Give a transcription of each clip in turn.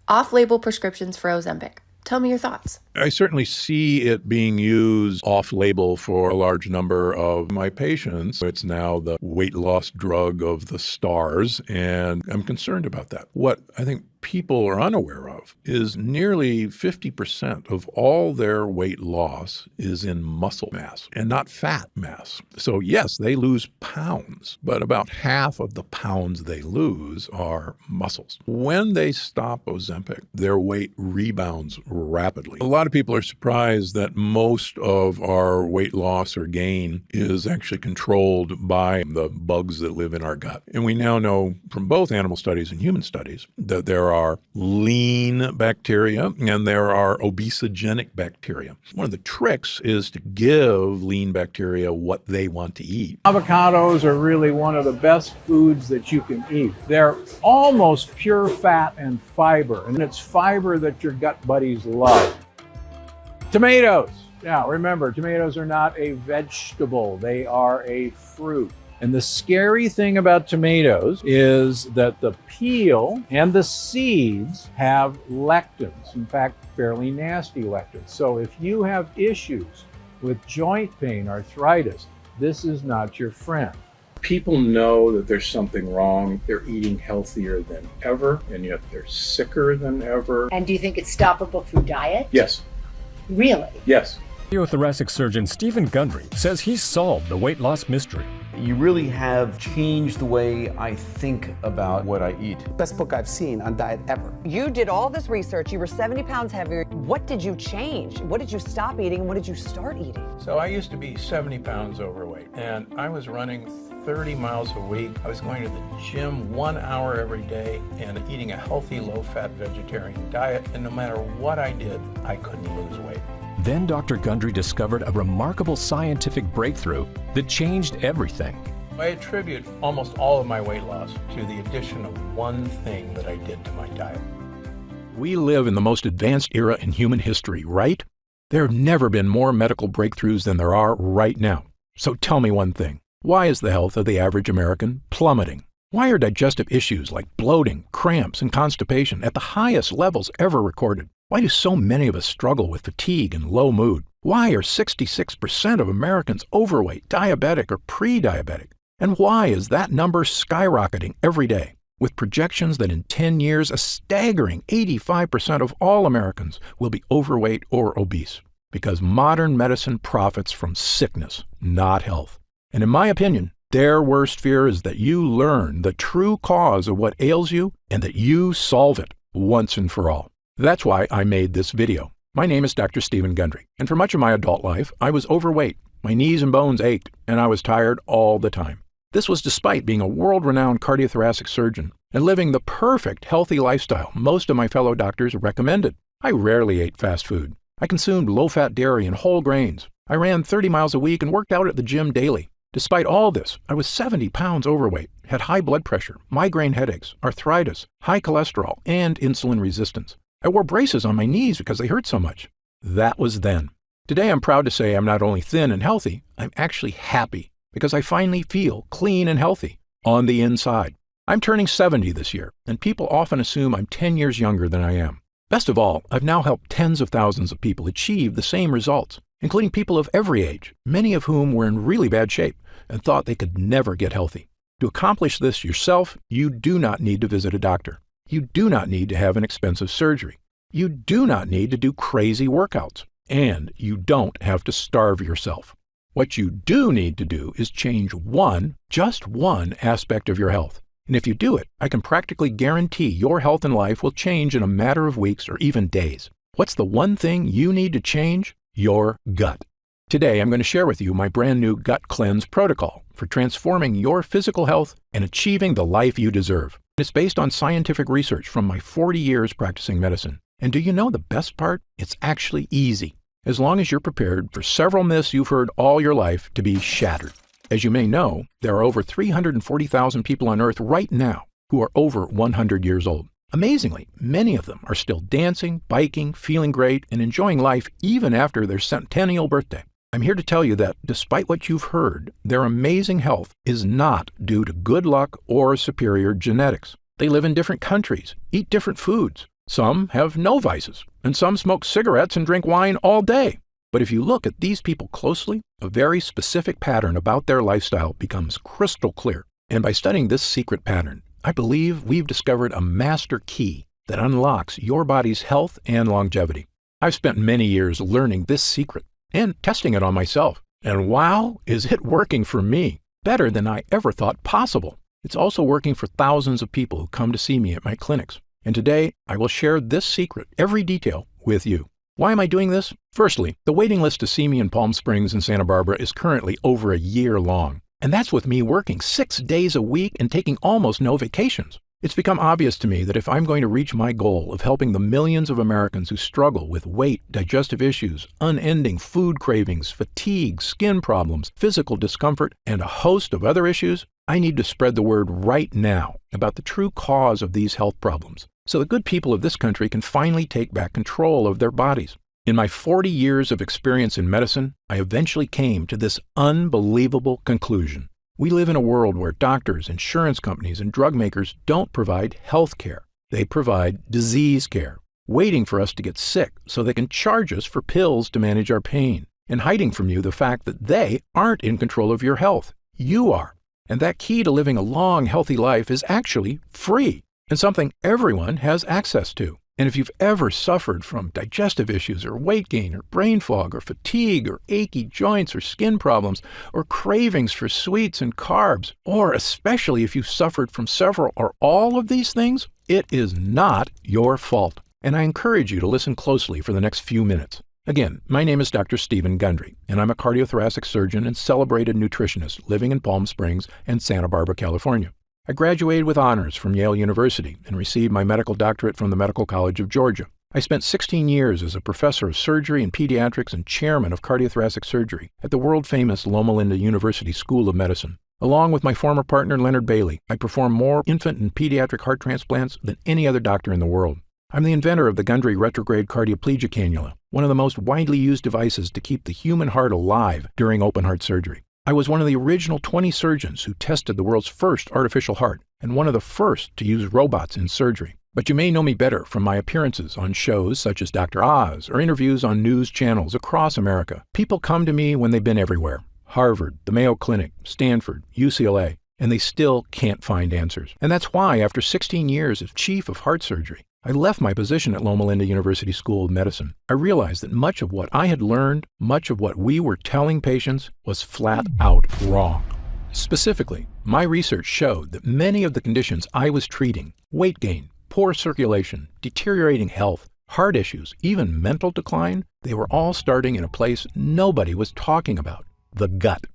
off-label prescriptions for Ozempic. Tell me your thoughts. I certainly see it being used off-label for a large number of my patients. It's now the weight loss drug of the stars, and I'm concerned about that. What I think people are unaware of is nearly 50% of all their weight loss is in muscle mass and not fat mass. So yes, they lose pounds, but about half of the pounds they lose are muscles. When they stop Ozempic, their weight rebounds rapidly. A lot of people are surprised that most of our weight loss or gain is actually controlled by the bugs that live in our gut. And we now know from both animal studies and human studies that there are lean bacteria and there are obesogenic bacteria. One of the tricks is to give lean bacteria what they want to eat. Avocados are really one of the best foods that you can eat. They're almost pure fat and fiber, and it's fiber that your gut buddies love. Tomatoes. Now, remember, tomatoes are not a vegetable. They are a fruit. And the scary thing about tomatoes is that the peel and the seeds have lectins, in fact, fairly nasty lectins. So if you have issues with joint pain, arthritis, this is not your friend. People know that there's something wrong. They're eating healthier than ever, and yet they're sicker than ever. And do you think it's stoppable through diet? Yes. Really? Yes. Cardiothoracic surgeon Stephen Gundry says he's solved the weight loss mystery. You really have changed the way I think about what I eat. Best book I've seen on diet ever. You did all this research. You were 70 pounds heavier. What did you change? What did you stop eating and what did you start eating? So I used to be 70 pounds overweight, and I was running 30 miles a week. I was going to the gym 1 hour every day and eating a healthy, low-fat vegetarian diet. And no matter what I did, I couldn't lose weight. Then Dr. Gundry discovered a remarkable scientific breakthrough that changed everything. I attribute almost all of my weight loss to the addition of one thing that I did to my diet. We live in the most advanced era in human history, right? There have never been more medical breakthroughs than there are right now. So tell me one thing. Why is the health of the average American plummeting? Why are digestive issues like bloating, cramps, and constipation at the highest levels ever recorded? Why do so many of us struggle with fatigue and low mood? Why are 66% of Americans overweight, diabetic, or pre-diabetic? And why is that number skyrocketing every day? With projections that in 10 years, a staggering 85% of all Americans will be overweight or obese. Because modern medicine profits from sickness, not health. And in my opinion, their worst fear is that you learn the true cause of what ails you and that you solve it once and for all. That's why I made this video. My name is Dr. Stephen Gundry, and for much of my adult life, I was overweight. My knees and bones ached, and I was tired all the time. This was despite being a world-renowned cardiothoracic surgeon and living the perfect healthy lifestyle most of my fellow doctors recommended. I rarely ate fast food. I consumed low-fat dairy and whole grains. I ran 30 miles a week and worked out at the gym daily. Despite all this, I was 70 pounds overweight, had high blood pressure, migraine headaches, arthritis, high cholesterol, and insulin resistance. I wore braces on my knees because they hurt so much. That was then. Today I'm proud to say I'm not only thin and healthy, I'm actually happy because I finally feel clean and healthy on the inside. I'm turning 70 this year, and people often assume I'm 10 years younger than I am. Best of all, I've now helped tens of thousands of people achieve the same results, including people of every age, many of whom were in really bad shape and thought they could never get healthy. To accomplish this yourself, you do not need to visit a doctor. You do not need to have an expensive surgery. You do not need to do crazy workouts. And you don't have to starve yourself. What you do need to do is change just one aspect of your health. And if you do it, I can practically guarantee your health and life will change in a matter of weeks or even days. What's the one thing you need to change? Your gut. Today, I'm going to share with you my brand new Gut Cleanse protocol for transforming your physical health and achieving the life you deserve. It's based on scientific research from my 40 years practicing medicine. And do you know the best part? It's actually easy, as long as you're prepared for several myths you've heard all your life to be shattered. As you may know, there are over 340,000 people on Earth right now who are over 100 years old. Amazingly, many of them are still dancing, biking, feeling great, and enjoying life even after their centennial birthday. I'm here to tell you that, despite what you've heard, their amazing health is not due to good luck or superior genetics. They live in different countries, eat different foods, Some have no vices, and some smoke cigarettes and drink wine all day. But if you look at these people closely, a very specific pattern about their lifestyle becomes crystal clear. And by studying this secret pattern, I believe we've discovered a master key that unlocks your body's health and longevity. I've spent many years learning this secret and testing it on myself. And wow, is it working for me? Better than I ever thought possible. It's also working for thousands of people who come to see me at my clinics. And today, I will share this secret, every detail, with you. Why am I doing this? Firstly, the waiting list to see me in Palm Springs and Santa Barbara is currently over a year long. And that's with me working 6 days a week and taking almost no vacations. It's become obvious to me that if I'm going to reach my goal of helping the millions of Americans who struggle with weight, digestive issues, unending food cravings, fatigue, skin problems, physical discomfort, and a host of other issues, I need to spread the word right now about the true cause of these health problems, so the good people of this country can finally take back control of their bodies. In my 40 years of experience in medicine, I eventually came to this unbelievable conclusion. We live in a world where doctors, insurance companies, and drug makers don't provide health care. They provide disease care, waiting for us to get sick so they can charge us for pills to manage our pain, and hiding from you the fact that they aren't in control of your health. You are. And that key to living a long, healthy life is actually free and something everyone has access to. And if you've ever suffered from digestive issues or weight gain or brain fog or fatigue or achy joints or skin problems or cravings for sweets and carbs, or especially if you've suffered from several or all of these things, it is not your fault. And I encourage you to listen closely for the next few minutes. Again, my name is Dr. Stephen Gundry, and I'm a cardiothoracic surgeon and celebrated nutritionist living in Palm Springs and Santa Barbara, California. I graduated with honors from Yale University and received my medical doctorate from the Medical College of Georgia. I spent 16 years as a professor of surgery and pediatrics and chairman of cardiothoracic surgery at the world-famous Loma Linda University School of Medicine. Along with my former partner, Leonard Bailey, I performed more infant and pediatric heart transplants than any other doctor in the world. I'm the inventor of the Gundry retrograde cardioplegia cannula, one of the most widely used devices to keep the human heart alive during open heart surgery. I was one of the original 20 surgeons who tested the world's first artificial heart and one of the first to use robots in surgery. But you may know me better from my appearances on shows such as Dr. Oz or interviews on news channels across America. People come to me when they've been everywhere: Harvard, the Mayo Clinic, Stanford, UCLA, and they still can't find answers. And that's why, after 16 years as chief of heart surgery, I left my position at Loma Linda University School of Medicine. I realized that much of what I had learned, much of what we were telling patients, was flat out wrong. Specifically, my research showed that many of the conditions I was treating, weight gain, poor circulation, deteriorating health, heart issues, even mental decline, they were all starting in a place nobody was talking about: the gut.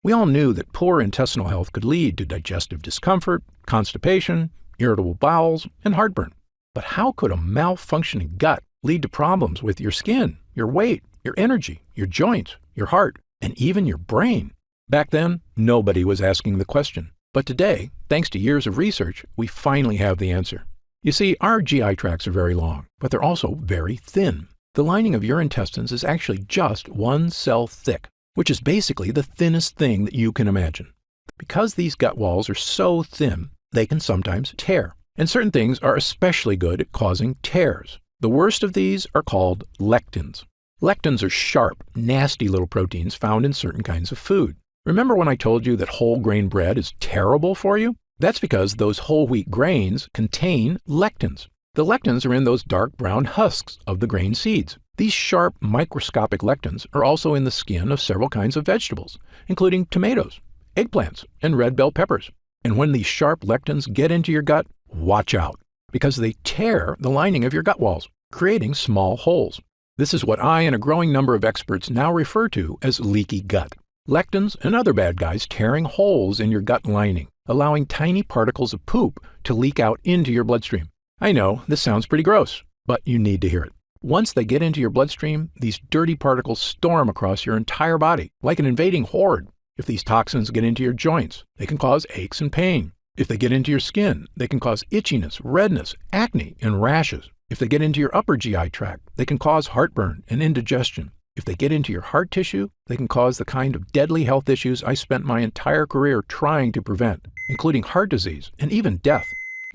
We all knew that poor intestinal health could lead to digestive discomfort, constipation, irritable bowels, and heartburn. But how could a malfunctioning gut lead to problems with your skin, your weight, your energy, your joints, your heart, and even your brain? Back then, nobody was asking the question. But today, thanks to years of research, we finally have the answer. You see, our GI tracts are very long, but they're also very thin. The lining of your intestines is actually just 1 cell thick, which is basically the thinnest thing that you can imagine. Because these gut walls are so thin, they can sometimes tear. And certain things are especially good at causing tears. The worst of these are called lectins. Lectins are sharp, nasty little proteins found in certain kinds of food. Remember when I told you that whole grain bread is terrible for you? That's because those whole wheat grains contain lectins. The lectins are in those dark brown husks of the grain seeds. These sharp, microscopic lectins are also in the skin of several kinds of vegetables, including tomatoes, eggplants, and red bell peppers. And when these sharp lectins get into your gut, watch out, because they tear the lining of your gut walls, creating small holes. This is what I and a growing number of experts now refer to as leaky gut. Lectins and other bad guys tearing holes in your gut lining, allowing tiny particles of poop to leak out into your bloodstream. I know, this sounds pretty gross, but you need to hear it. Once they get into your bloodstream, these dirty particles storm across your entire body like an invading horde. If these toxins get into your joints, they can cause aches and pain. If they get into your skin, they can cause itchiness, redness, acne, and rashes. If they get into your upper GI tract, they can cause heartburn and indigestion. If they get into your heart tissue, they can cause the kind of deadly health issues I spent my entire career trying to prevent, including heart disease and even death.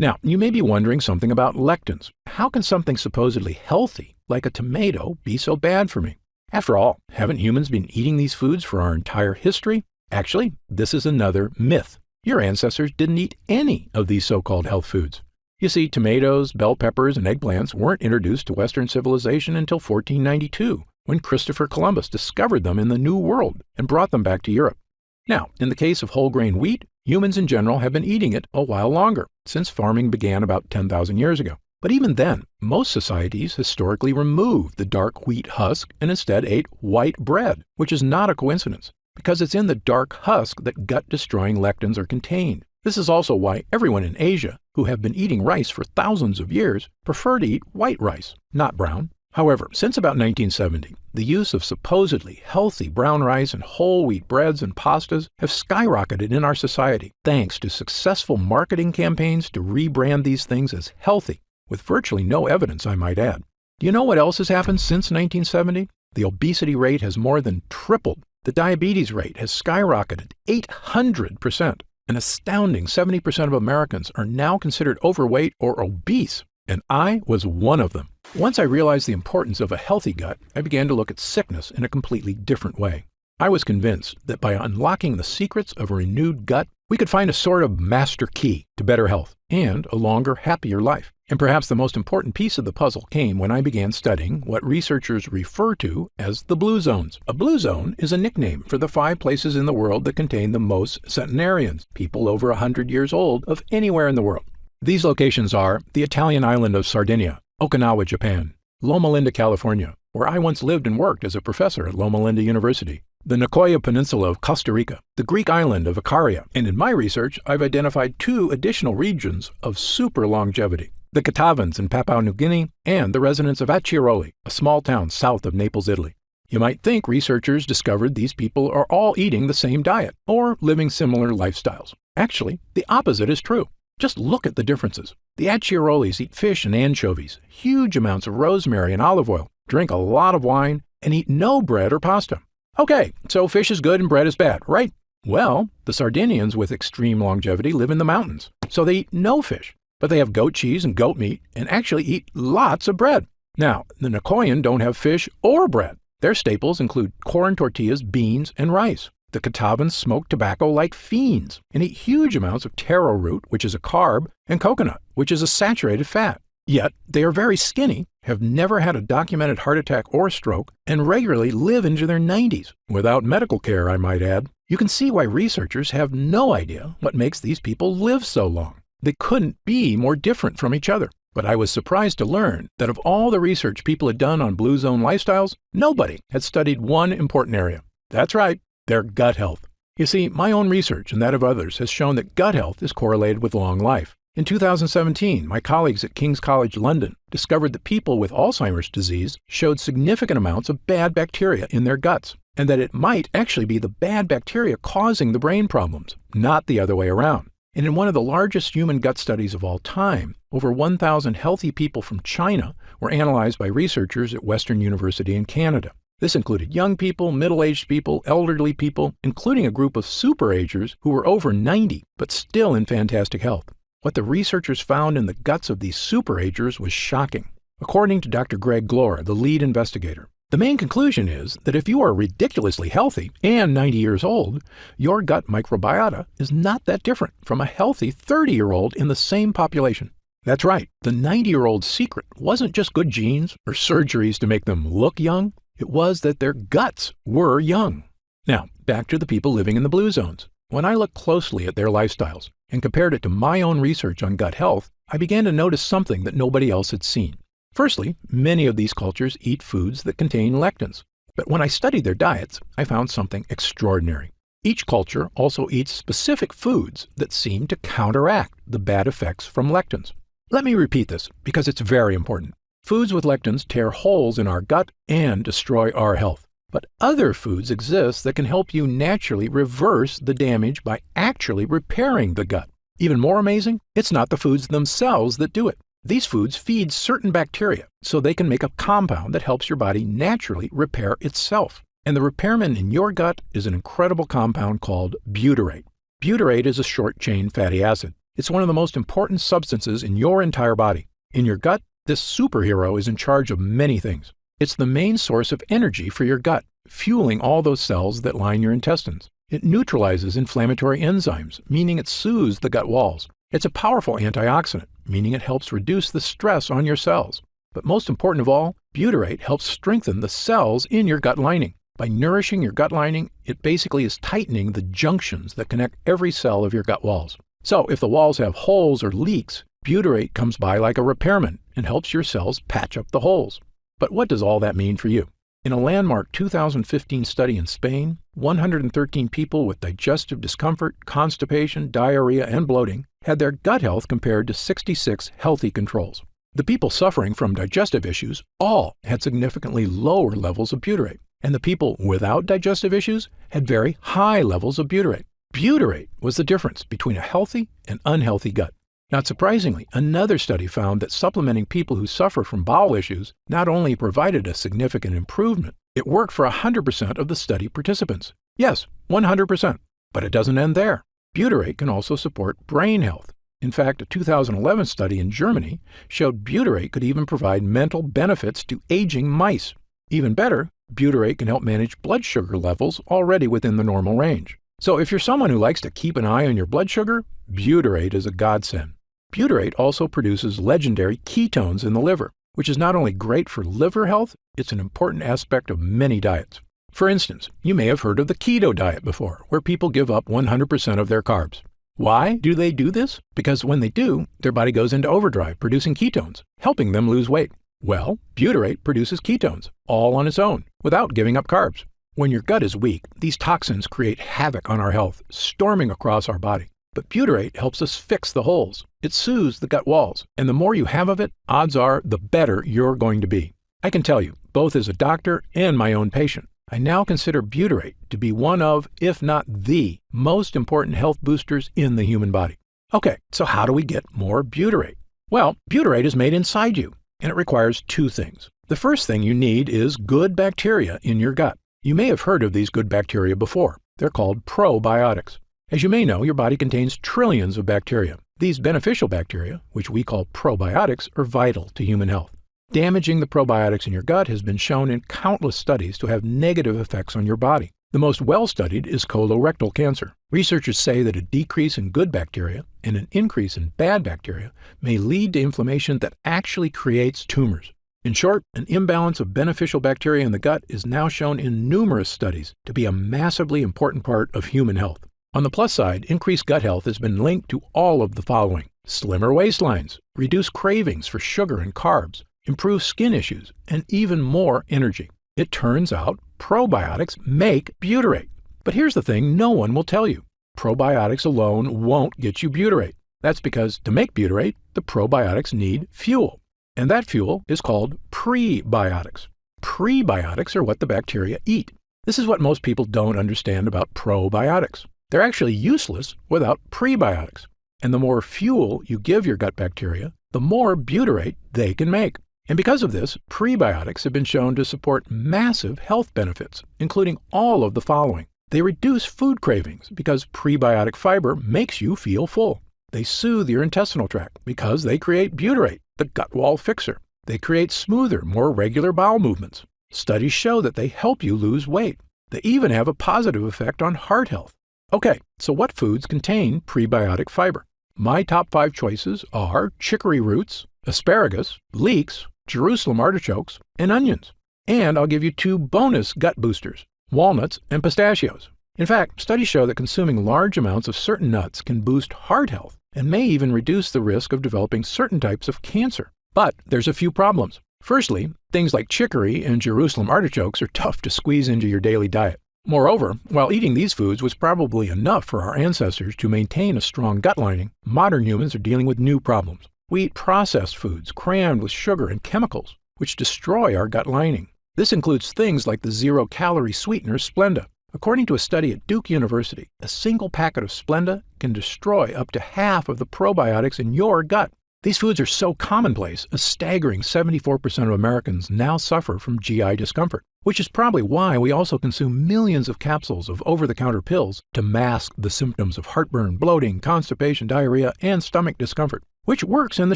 Now, you may be wondering something about lectins. How can something supposedly healthy, like a tomato, be so bad for me? After all, haven't humans been eating these foods for our entire history? Actually, this is another myth. Your ancestors didn't eat any of these so-called health foods. You see, tomatoes, bell peppers, and eggplants weren't introduced to Western civilization until 1492, when Christopher Columbus discovered them in the New World and brought them back to Europe. Now, in the case of whole grain wheat, humans in general have been eating it a while longer, since farming began about 10,000 years ago. But even then, most societies historically removed the dark wheat husk and instead ate white bread, which is not a coincidence, because it's in the dark husk that gut-destroying lectins are contained. This is also why everyone in Asia, who have been eating rice for thousands of years, prefer to eat white rice, not brown. However, since about 1970, the use of supposedly healthy brown rice and whole wheat breads and pastas have skyrocketed in our society, thanks to successful marketing campaigns to rebrand these things as healthy, with virtually no evidence, I might add. Do you know what else has happened since 1970? The obesity rate has more than tripled. The diabetes rate has skyrocketed 800%. An astounding 70% of Americans are now considered overweight or obese, and I was one of them. Once I realized the importance of a healthy gut, I began to look at sickness in a completely different way. I was convinced that by unlocking the secrets of a renewed gut, we could find a sort of master key to better health and a longer, happier life. And perhaps the most important piece of the puzzle came when I began studying what researchers refer to as the blue zones. A blue zone is a nickname for the 5 places in the world that contain the most centenarians, people over 100 years old, of anywhere in the world. These locations are the Italian island of Sardinia, Okinawa, Japan, Loma Linda, California, where I once lived and worked as a professor at Loma Linda University, the Nicoya Peninsula of Costa Rica, the Greek island of Icaria, and in my research, I've identified 2 additional regions of super longevity, the Catavans in Papua New Guinea and the residents of Acciaroli, a small town south of Naples, Italy. You might think researchers discovered these people are all eating the same diet or living similar lifestyles. Actually, the opposite is true. Just look at the differences. The Acciarolis eat fish and anchovies, huge amounts of rosemary and olive oil, drink a lot of wine, and eat no bread or pasta. Okay, so fish is good and bread is bad, right? Well, the Sardinians with extreme longevity live in the mountains, so they eat no fish, but they have goat cheese and goat meat and actually eat lots of bread. Now, the Nicoyan don't have fish or bread. Their staples include corn tortillas, beans, and rice. The Catavans smoke tobacco like fiends and eat huge amounts of taro root, which is a carb, and coconut, which is a saturated fat. Yet, they are very skinny, have never had a documented heart attack or stroke, and regularly live into their 90s, without medical care, I might add. You can see why researchers have no idea what makes these people live so long. They couldn't be more different from each other. But I was surprised to learn that of all the research people had done on blue zone lifestyles, nobody had studied one important area. That's right, their gut health. You see, my own research and that of others has shown that gut health is correlated with long life. In 2017, my colleagues at King's College London discovered that people with Alzheimer's disease showed significant amounts of bad bacteria in their guts, and that it might actually be the bad bacteria causing the brain problems, not the other way around. And in one of the largest human gut studies of all time, over 1,000 healthy people from China were analyzed by researchers at Western University in Canada. This included young people, middle-aged people, elderly people, including a group of super-agers who were over 90 but still in fantastic health. What the researchers found in the guts of these super-agers was shocking. According to Dr. Greg Glore, the lead investigator, the main conclusion is that if you are ridiculously healthy and 90 years old, your gut microbiota is not that different from a healthy 30-year-old in the same population. That's right, the 90-year-old's secret wasn't just good genes or surgeries to make them look young. It was that their guts were young. Now, back to the people living in the blue zones. When I looked closely at their lifestyles and compared it to my own research on gut health, I began to notice something that nobody else had seen. Firstly, many of these cultures eat foods that contain lectins. But when I studied their diets, I found something extraordinary. Each culture also eats specific foods that seem to counteract the bad effects from lectins. Let me repeat this because it's very important. Foods with lectins tear holes in our gut and destroy our health. But other foods exist that can help you naturally reverse the damage by actually repairing the gut. Even more amazing, it's not the foods themselves that do it. These foods feed certain bacteria so they can make a compound that helps your body naturally repair itself. And the repairman in your gut is an incredible compound called butyrate. Butyrate is a short-chain fatty acid. It's one of the most important substances in your entire body. In your gut, this superhero is in charge of many things. It's the main source of energy for your gut, fueling all those cells that line your intestines. It neutralizes inflammatory enzymes, meaning it soothes the gut walls. It's a powerful antioxidant, meaning it helps reduce the stress on your cells. But most important of all, butyrate helps strengthen the cells in your gut lining. By nourishing your gut lining, it basically is tightening the junctions that connect every cell of your gut walls. So if the walls have holes or leaks, butyrate comes by like a repairman and helps your cells patch up the holes. But what does all that mean for you? In a landmark 2015 study in Spain, 113 people with digestive discomfort, constipation, diarrhea, and bloating had their gut health compared to 66 healthy controls. The people suffering from digestive issues all had significantly lower levels of butyrate, and the people without digestive issues had very high levels of butyrate. Butyrate was the difference between a healthy and unhealthy gut. Not surprisingly, another study found that supplementing people who suffer from bowel issues not only provided a significant improvement, it worked for 100% of the study participants. Yes, 100%. But it doesn't end there. Butyrate can also support brain health. In fact, a 2011 study in Germany showed butyrate could even provide mental benefits to aging mice. Even better, butyrate can help manage blood sugar levels already within the normal range. So if you're someone who likes to keep an eye on your blood sugar, butyrate is a godsend. Butyrate also produces legendary ketones in the liver, which is not only great for liver health, it's an important aspect of many diets. For instance, you may have heard of the keto diet before, where people give up 100% of their carbs. Why do they do this? Because when they do, their body goes into overdrive producing ketones, helping them lose weight. Well, butyrate produces ketones, all on its own, without giving up carbs. When your gut is weak, these toxins create havoc on our health, storming across our body. But butyrate helps us fix the holes. It soothes the gut walls, and the more you have of it, odds are the better you're going to be. I can tell you, both as a doctor and my own patient, I now consider butyrate to be one of, if not the, most important health boosters in the human body. Okay, so how do we get more butyrate? Well, butyrate is made inside you, and it requires two things. The first thing you need is good bacteria in your gut. You may have heard of these good bacteria before. They're called probiotics. As you may know, your body contains trillions of bacteria. These beneficial bacteria, which we call probiotics, are vital to human health. Damaging the probiotics in your gut has been shown in countless studies to have negative effects on your body. The most well-studied is colorectal cancer. Researchers say that a decrease in good bacteria and an increase in bad bacteria may lead to inflammation that actually creates tumors. In short, an imbalance of beneficial bacteria in the gut is now shown in numerous studies to be a massively important part of human health. On the plus side, increased gut health has been linked to all of the following: slimmer waistlines, reduced cravings for sugar and carbs, improved skin issues, and even more energy. It turns out probiotics make butyrate. But here's the thing no one will tell you. Probiotics alone won't get you butyrate. That's because to make butyrate, the probiotics need fuel. And that fuel is called prebiotics. Prebiotics are what the bacteria eat. This is what most people don't understand about probiotics. They're actually useless without prebiotics. And the more fuel you give your gut bacteria, the more butyrate they can make. And because of this, prebiotics have been shown to support massive health benefits, including all of the following. They reduce food cravings because prebiotic fiber makes you feel full. They soothe your intestinal tract because they create butyrate, the gut wall fixer. They create smoother, more regular bowel movements. Studies show that they help you lose weight. They even have a positive effect on heart health. Okay, so what foods contain prebiotic fiber? My top 5 choices are chicory roots, asparagus, leeks, Jerusalem artichokes, and onions. And I'll give you 2 bonus gut boosters, walnuts and pistachios. In fact, studies show that consuming large amounts of certain nuts can boost heart health and may even reduce the risk of developing certain types of cancer. But there's a few problems. Firstly, things like chicory and Jerusalem artichokes are tough to squeeze into your daily diet. Moreover, while eating these foods was probably enough for our ancestors to maintain a strong gut lining, modern humans are dealing with new problems. We eat processed foods crammed with sugar and chemicals, which destroy our gut lining. This includes things like the zero-calorie sweetener Splenda. According to a study at Duke University, a single packet of Splenda can destroy up to half of the probiotics in your gut. These foods are so commonplace, a staggering 74% of Americans now suffer from GI discomfort, which is probably why we also consume millions of capsules of over-the-counter pills to mask the symptoms of heartburn, bloating, constipation, diarrhea, and stomach discomfort, which works in the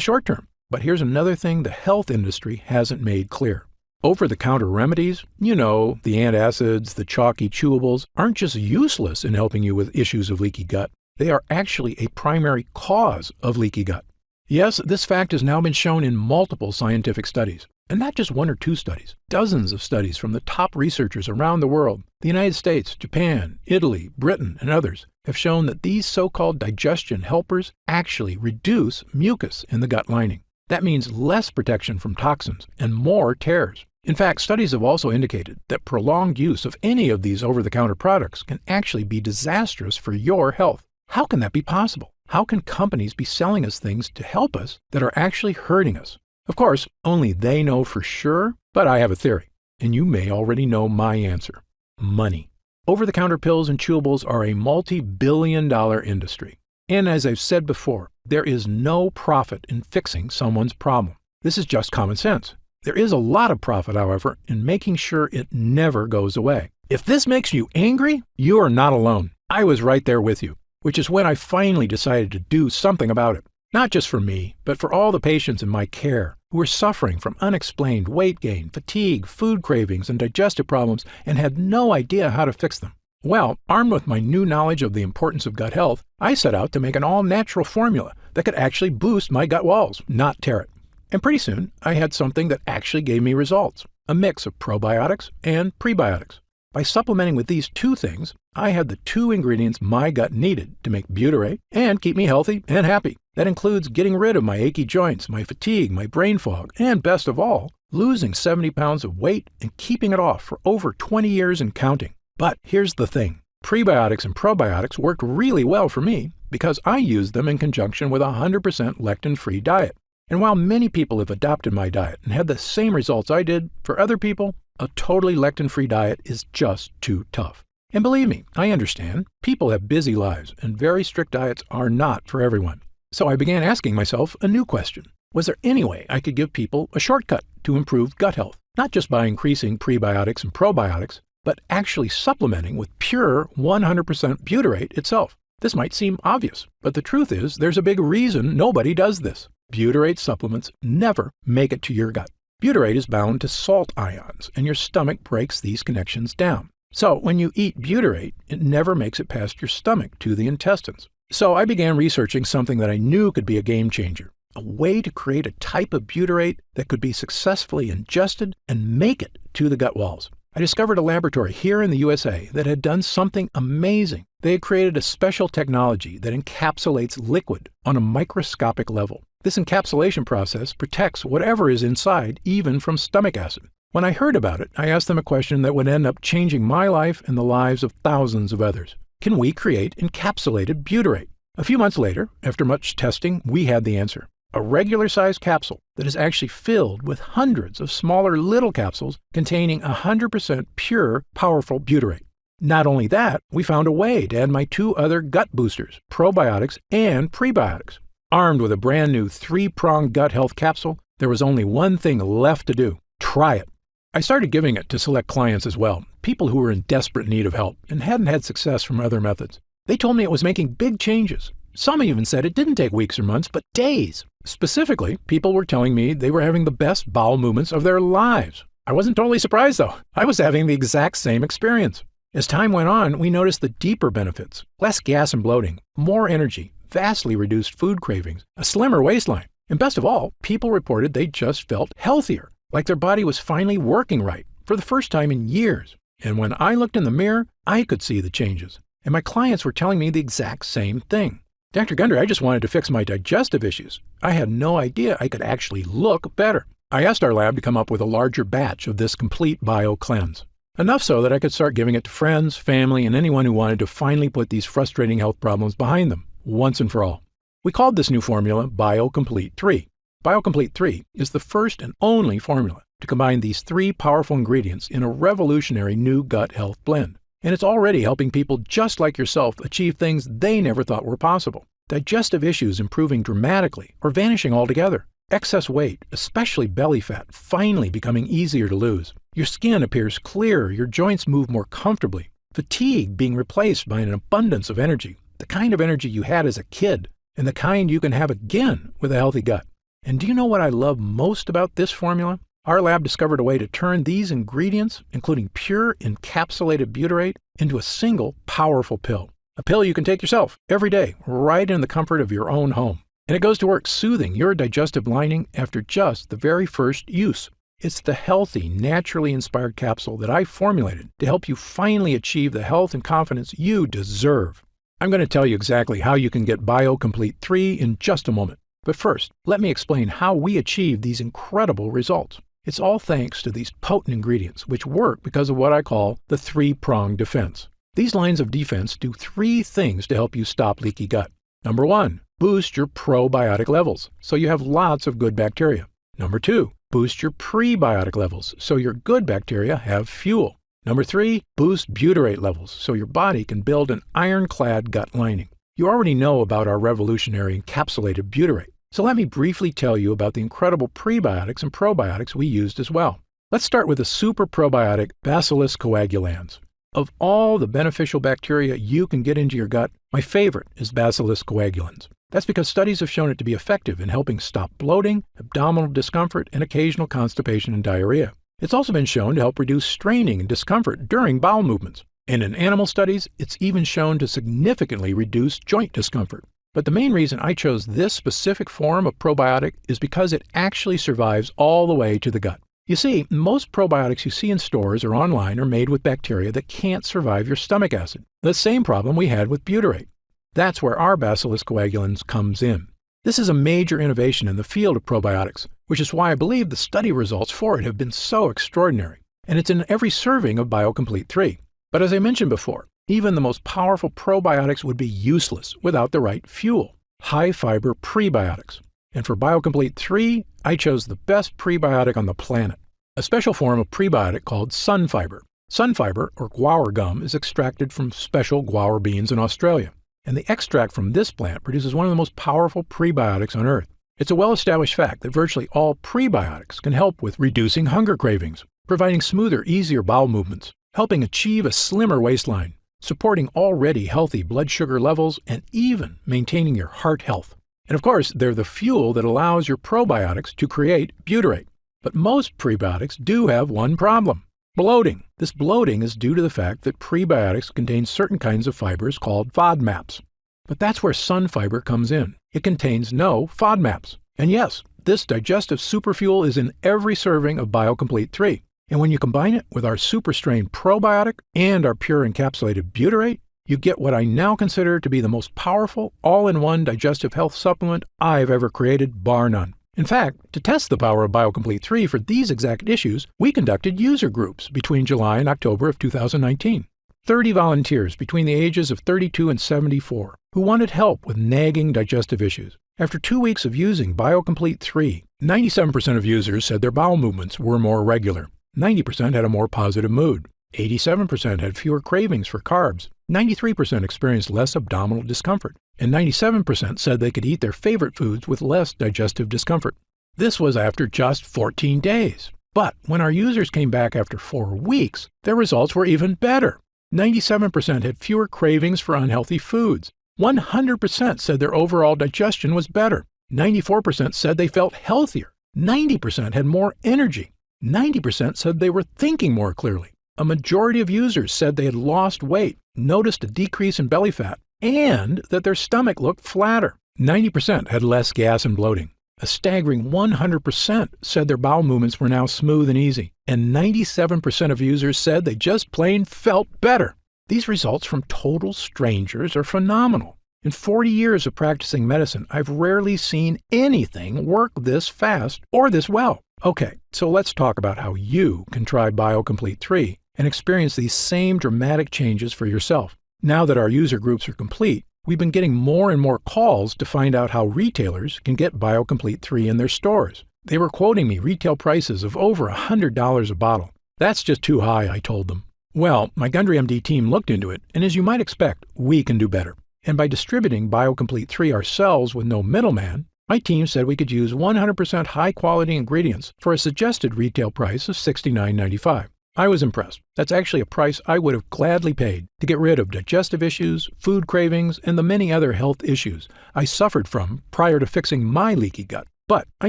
short term. But here's another thing the health industry hasn't made clear. Over-the-counter remedies, the antacids, the chalky chewables, aren't just useless in helping you with issues of leaky gut. They are actually a primary cause of leaky gut. Yes, this fact has now been shown in multiple scientific studies, and not just one or two studies. Dozens of studies from the top researchers around the world, the United States, Japan, Italy, Britain, and others, have shown that these so-called digestion helpers actually reduce mucus in the gut lining. That means less protection from toxins and more tears. In fact, studies have also indicated that prolonged use of any of these over-the-counter products can actually be disastrous for your health. How can that be possible? How can companies be selling us things to help us that are actually hurting us? Of course, only they know for sure, but I have a theory, and you may already know my answer. Money. Over-the-counter pills and chewables are a multi-billion-dollar industry. And as I've said before, there is no profit in fixing someone's problem. This is just common sense. There is a lot of profit, however, in making sure it never goes away. If this makes you angry, you are not alone. I was right there with you, which is when I finally decided to do something about it. Not just for me, but for all the patients in my care who were suffering from unexplained weight gain, fatigue, food cravings, and digestive problems and had no idea how to fix them. Well, armed with my new knowledge of the importance of gut health, I set out to make an all-natural formula that could actually boost my gut walls, not tear it. And pretty soon, I had something that actually gave me results, a mix of probiotics and prebiotics. By supplementing with these two things, I had the two ingredients my gut needed to make butyrate and keep me healthy and happy. That includes getting rid of my achy joints, my fatigue, my brain fog, and best of all, losing 70 pounds of weight and keeping it off for over 20 years and counting. But here's the thing. Prebiotics and probiotics worked really well for me because I used them in conjunction with a 100% lectin-free diet. And while many people have adopted my diet and had the same results I did, for other people, a totally lectin-free diet is just too tough. And believe me, I understand. People have busy lives, and very strict diets are not for everyone. So I began asking myself a new question. Was there any way I could give people a shortcut to improve gut health? Not just by increasing prebiotics and probiotics, but actually supplementing with pure 100% butyrate itself. This might seem obvious, but the truth is there's a big reason nobody does this. Butyrate supplements never make it to your gut. Butyrate is bound to salt ions, and your stomach breaks these connections down. So when you eat butyrate, it never makes it past your stomach to the intestines. So I began researching something that I knew could be a game changer, a way to create a type of butyrate that could be successfully ingested and make it to the gut walls. I discovered a laboratory here in the USA that had done something amazing. They had created a special technology that encapsulates liquid on a microscopic level. This encapsulation process protects whatever is inside, even from stomach acid. When I heard about it, I asked them a question that would end up changing my life and the lives of thousands of others. Can we create encapsulated butyrate? A few months later, after much testing, we had the answer. A regular-sized capsule that is actually filled with hundreds of smaller little capsules containing 100% pure, powerful butyrate. Not only that, we found a way to add my two other gut boosters, probiotics and prebiotics. Armed with a brand new 3-pronged gut health capsule, there was only one thing left to do. Try it. I started giving it to select clients as well, people who were in desperate need of help and hadn't had success from other methods. They told me it was making big changes. Some even said it didn't take weeks or months, but days. Specifically, people were telling me they were having the best bowel movements of their lives. I wasn't totally surprised, though. I was having the exact same experience. As time went on, we noticed the deeper benefits: less gas and bloating, more energy, vastly reduced food cravings, a slimmer waistline, and best of all, people reported they just felt healthier, like their body was finally working right for the first time in years. And when I looked in the mirror, I could see the changes, and my clients were telling me the exact same thing. Dr. Gundry, I just wanted to fix my digestive issues. I had no idea I could actually look better. I asked our lab to come up with a larger batch of this complete bio cleanse. Enough so that I could start giving it to friends, family, and anyone who wanted to finally put these frustrating health problems behind them, once and for all. We called this new formula BioComplete 3. BioComplete 3 is the first and only formula to combine these 3 powerful ingredients in a revolutionary new gut health blend. And it's already helping people just like yourself achieve things they never thought were possible. digestive issues improving dramatically or vanishing altogether, excess weight, especially belly fat, finally becoming easier to lose, your skin appears clearer, your joints move more comfortably, fatigue being replaced by an abundance of energy, the kind of energy you had as a kid, and the kind you can have again with a healthy gut. And do you know what I love most about this formula? Our lab discovered a way to turn these ingredients, including pure encapsulated butyrate, into a single powerful pill. A pill you can take yourself every day, right in the comfort of your own home. And it goes to work soothing your digestive lining after just the very first use. It's the healthy, naturally inspired capsule that I formulated to help you finally achieve the health and confidence you deserve. I'm going to tell you exactly how you can get BioComplete 3 in just a moment. But first, let me explain how we achieve these incredible results. It's all thanks to these potent ingredients, which work because of what I call the three-pronged defense. These lines of defense do three things to help you stop leaky gut. Number 1, boost your probiotic levels, so you have lots of good bacteria. Number 2, boost your prebiotic levels, so your good bacteria have fuel. Number 3, boost butyrate levels, so your body can build an ironclad gut lining. You already know about our revolutionary encapsulated butyrate. So let me briefly tell you about the incredible prebiotics and probiotics we used as well. Let's start with the super probiotic Bacillus coagulans. Of all the beneficial bacteria you can get into your gut, my favorite is Bacillus coagulans. That's because studies have shown it to be effective in helping stop bloating, abdominal discomfort, and occasional constipation and diarrhea. It's also been shown to help reduce straining and discomfort during bowel movements. And in animal studies, it's even shown to significantly reduce joint discomfort. But the main reason I chose this specific form of probiotic is because it actually survives all the way to the gut. You see, most probiotics you see in stores or online are made with bacteria that can't survive your stomach acid, the same problem we had with butyrate. That's where our Bacillus coagulans comes in. This is a major innovation in the field of probiotics, which is why I believe the study results for it have been so extraordinary. And it's in every serving of BioComplete 3. But as I mentioned before, even the most powerful probiotics would be useless without the right fuel, high-fiber prebiotics. And for BioComplete 3, I chose the best prebiotic on the planet, a special form of prebiotic called sunfiber. Sunfiber, or guar gum, is extracted from special guar beans in Australia. And the extract from this plant produces one of the most powerful prebiotics on Earth. It's a well-established fact that virtually all prebiotics can help with reducing hunger cravings, providing smoother, easier bowel movements, helping achieve a slimmer waistline, supporting already healthy blood sugar levels, and even maintaining your heart health. And of course, they're the fuel that allows your probiotics to create butyrate. But most prebiotics do have one problem: bloating. This bloating is due to the fact that prebiotics contain certain kinds of fibers called FODMAPs. But that's where sunfiber comes in. It contains no FODMAPs. And yes, this digestive superfuel is in every serving of BioComplete 3. And when you combine it with our super strain probiotic and our pure encapsulated butyrate, you get what I now consider to be the most powerful all-in-one digestive health supplement I've ever created, bar none. In fact, to test the power of BioComplete 3 for these exact issues, we conducted user groups between July and October of 2019. 30 volunteers between the ages of 32 and 74 who wanted help with nagging digestive issues. After 2 weeks of using BioComplete 3, 97% of users said their bowel movements were more regular. 90% had a more positive mood. 87% had fewer cravings for carbs. 93% experienced less abdominal discomfort. And 97% said they could eat their favorite foods with less digestive discomfort. This was after just 14 days. But when our users came back after 4 weeks, their results were even better. 97% had fewer cravings for unhealthy foods. 100% said their overall digestion was better. 94% said they felt healthier. 90% had more energy. 90% said they were thinking more clearly. A majority of users said they had lost weight, noticed a decrease in belly fat, and that their stomach looked flatter. 90% had less gas and bloating. A staggering 100% said their bowel movements were now smooth and easy. And 97% of users said they just plain felt better. These results from total strangers are phenomenal. In 40 years of practicing medicine, I've rarely seen anything work this fast or this well. Okay, so let's talk about how you can try BioComplete 3 and experience these same dramatic changes for yourself. Now that our user groups are complete, we've been getting more and more calls to find out how retailers can get BioComplete 3 in their stores. They were quoting me retail prices of over $100 a bottle. That's just too high, I told them. Well, my Gundry MD team looked into it, and as you might expect, we can do better. And by distributing BioComplete 3 ourselves with no middleman, my team said we could use 100% high-quality ingredients for a suggested retail price of $69.95. I was impressed. That's actually a price I would have gladly paid to get rid of digestive issues, food cravings, and the many other health issues I suffered from prior to fixing my leaky gut. But I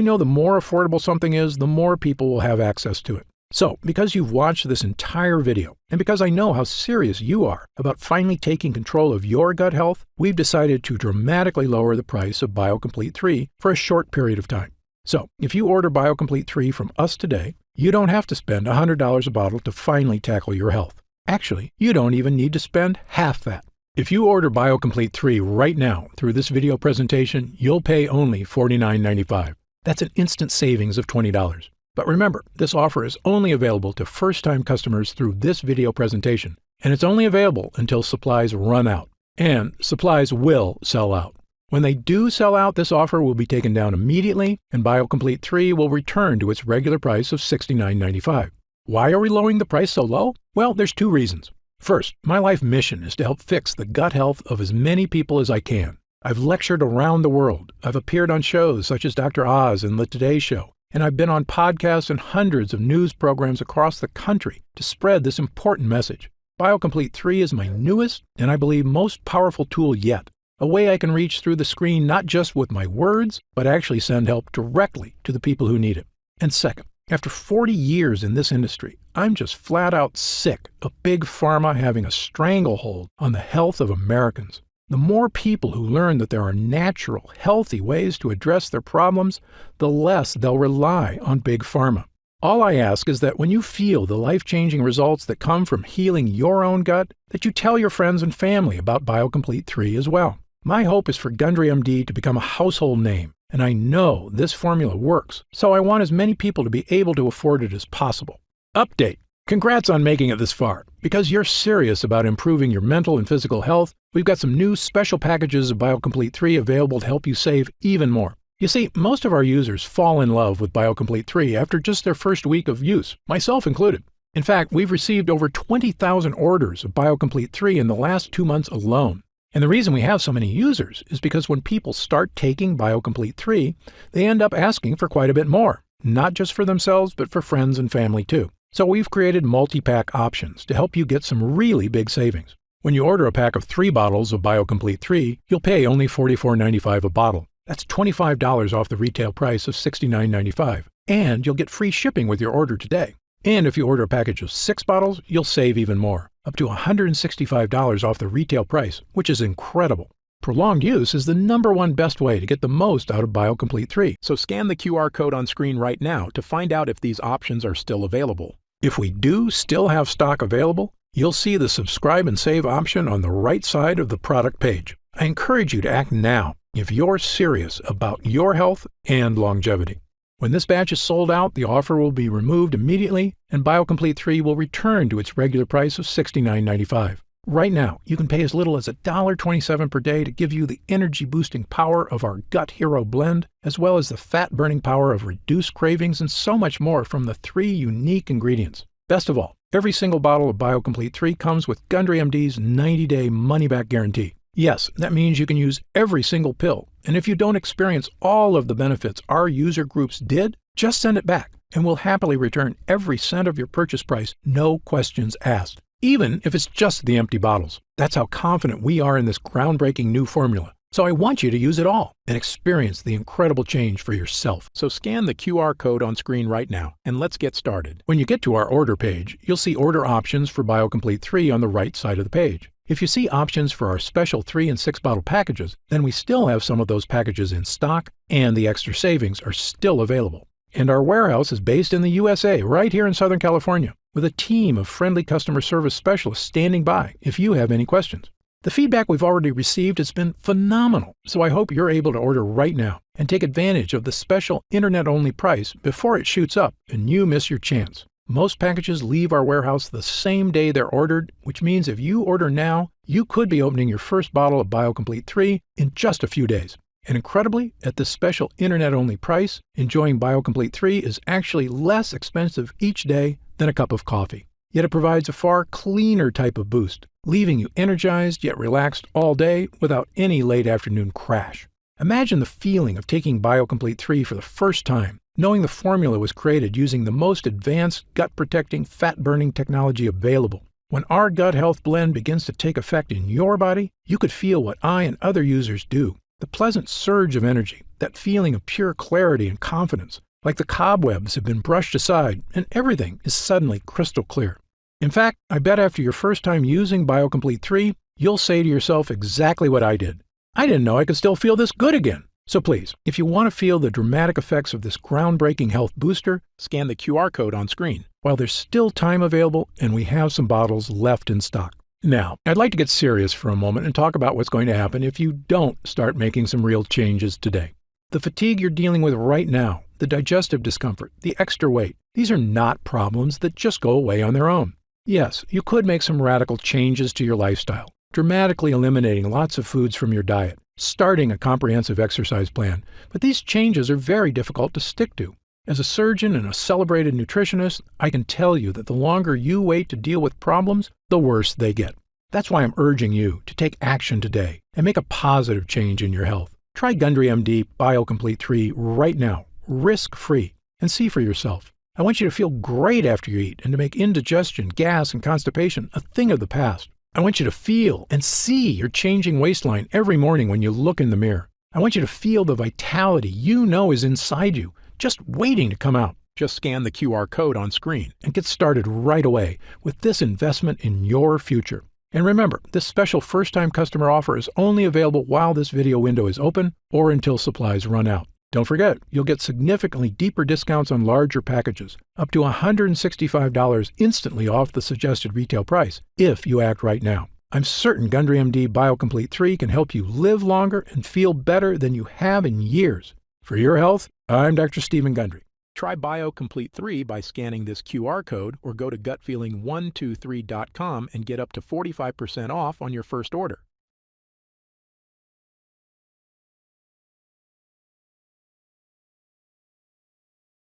know the more affordable something is, the more people will have access to it. So, because you've watched this entire video, and because I know how serious you are about finally taking control of your gut health, we've decided to dramatically lower the price of BioComplete 3 for a short period of time. So, if you order BioComplete 3 from us today, you don't have to spend $100 a bottle to finally tackle your health. Actually, you don't even need to spend half that. If you order BioComplete 3 right now through this video presentation, you'll pay only $49.95. That's an instant savings of $20. But remember, this offer is only available to first-time customers through this video presentation, and it's only available until supplies run out. And supplies will sell out. When they do sell out, this offer will be taken down immediately, and BioComplete 3 will return to its regular price of $69.95. Why are we lowering the price so low? Well, there's two reasons. First, my life mission is to help fix the gut health of as many people as I can. I've lectured around the world. I've appeared on shows such as Dr. Oz and The Today Show. And I've been on podcasts and hundreds of news programs across the country to spread this important message. BioComplete 3 is my newest and I believe most powerful tool yet. A way I can reach through the screen not just with my words, but actually send help directly to the people who need it. And second, after 40 years in this industry, I'm just flat out sick of Big Pharma having a stranglehold on the health of Americans. The more people who learn that there are natural, healthy ways to address their problems, the less they'll rely on Big Pharma. All I ask is that when you feel the life-changing results that come from healing your own gut, that you tell your friends and family about BioComplete 3 as well. My hope is for Gundry MD to become a household name, and I know this formula works, so I want as many people to be able to afford it as possible. Update. Congrats on making it this far. Because you're serious about improving your mental and physical health, we've got some new special packages of BioComplete 3 available to help you save even more. You see, most of our users fall in love with BioComplete 3 after just their first week of use, myself included. In fact, we've received over 20,000 orders of BioComplete 3 in the last 2 months alone. And the reason we have so many users is because when people start taking BioComplete 3, they end up asking for quite a bit more, not just for themselves, but for friends and family too. So we've created multi-pack options to help you get some really big savings. When you order a pack of 3 bottles of BioComplete 3, you'll pay only $44.95 a bottle. That's $25 off the retail price of $69.95. And you'll get free shipping with your order today. And if you order a package of 6 bottles, you'll save even more, up to $165 off the retail price, which is incredible. Prolonged use is the #1 best way to get the most out of BioComplete 3, so scan the QR code on screen right now to find out if these options are still available. If we do still have stock available, you'll see the subscribe and save option on the right side of the product page. I encourage you to act now if you're serious about your health and longevity. When this batch is sold out, the offer will be removed immediately and BioComplete 3 will return to its regular price of $69.95. Right now, you can pay as little as $1.27 per day to give you the energy-boosting power of our Gut Hero blend, as well as the fat-burning power of reduced cravings and so much more from the 3 unique ingredients. Best of all, every single bottle of BioComplete 3 comes with Gundry MD's 90-day money-back guarantee. Yes, that means you can use every single pill, and if you don't experience all of the benefits our user groups did, just send it back, and we'll happily return every cent of your purchase price, no questions asked. Even if it's just the empty bottles. That's how confident we are in this groundbreaking new formula. So I want you to use it all and experience the incredible change for yourself. So scan the QR code on screen right now and let's get started. When you get to our order page, you'll see order options for BioComplete 3 on the right side of the page. If you see options for our special 3 and 6 bottle packages, then we still have some of those packages in stock and the extra savings are still available. And our warehouse is based in the USA, right here in Southern California, with a team of friendly customer service specialists standing by if you have any questions. The feedback we've already received has been phenomenal, so I hope you're able to order right now and take advantage of the special internet-only price before it shoots up and you miss your chance. Most packages leave our warehouse the same day they're ordered, which means if you order now, you could be opening your first bottle of BioComplete 3 in just a few days. And incredibly, at this special internet-only price, enjoying BioComplete 3 is actually less expensive each day than a cup of coffee. Yet it provides a far cleaner type of boost, leaving you energized yet relaxed all day without any late afternoon crash. Imagine the feeling of taking BioComplete 3 for the first time, knowing the formula was created using the most advanced gut-protecting, fat-burning technology available. When our gut health blend begins to take effect in your body, you could feel what I and other users do. The pleasant surge of energy, that feeling of pure clarity and confidence, like the cobwebs have been brushed aside and everything is suddenly crystal clear. In fact, I bet after your first time using BioComplete 3, you'll say to yourself exactly what I did. I didn't know I could still feel this good again. So please, if you want to feel the dramatic effects of this groundbreaking health booster, scan the QR code on screen while there's still time available and we have some bottles left in stock. Now, I'd like to get serious for a moment and talk about what's going to happen if you don't start making some real changes today. The fatigue you're dealing with right now, the digestive discomfort, the extra weight, these are not problems that just go away on their own. Yes, you could make some radical changes to your lifestyle, dramatically eliminating lots of foods from your diet, starting a comprehensive exercise plan, but these changes are very difficult to stick to. As a surgeon and a celebrated nutritionist, I can tell you that the longer you wait to deal with problems, the worse they get. That's why I'm urging you to take action today and make a positive change in your health. Try Gundry MD BioComplete 3 right now, risk-free, and see for yourself. I want you to feel great after you eat and to make indigestion, gas, and constipation a thing of the past. I want you to feel and see your changing waistline every morning when you look in the mirror. I want you to feel the vitality you know is inside you, just waiting to come out. Just scan the QR code on screen and get started right away with this investment in your future. And remember, this special first-time customer offer is only available while this video window is open or until supplies run out. Don't forget, you'll get significantly deeper discounts on larger packages, up to $165 instantly off the suggested retail price, if you act right now. I'm certain Gundry MD BioComplete 3 can help you live longer and feel better than you have in years. For your health, I'm Dr. Stephen Gundry. Try BioComplete 3 by scanning this QR code or go to gutfeeling123.com and get up to 45% off on your first order.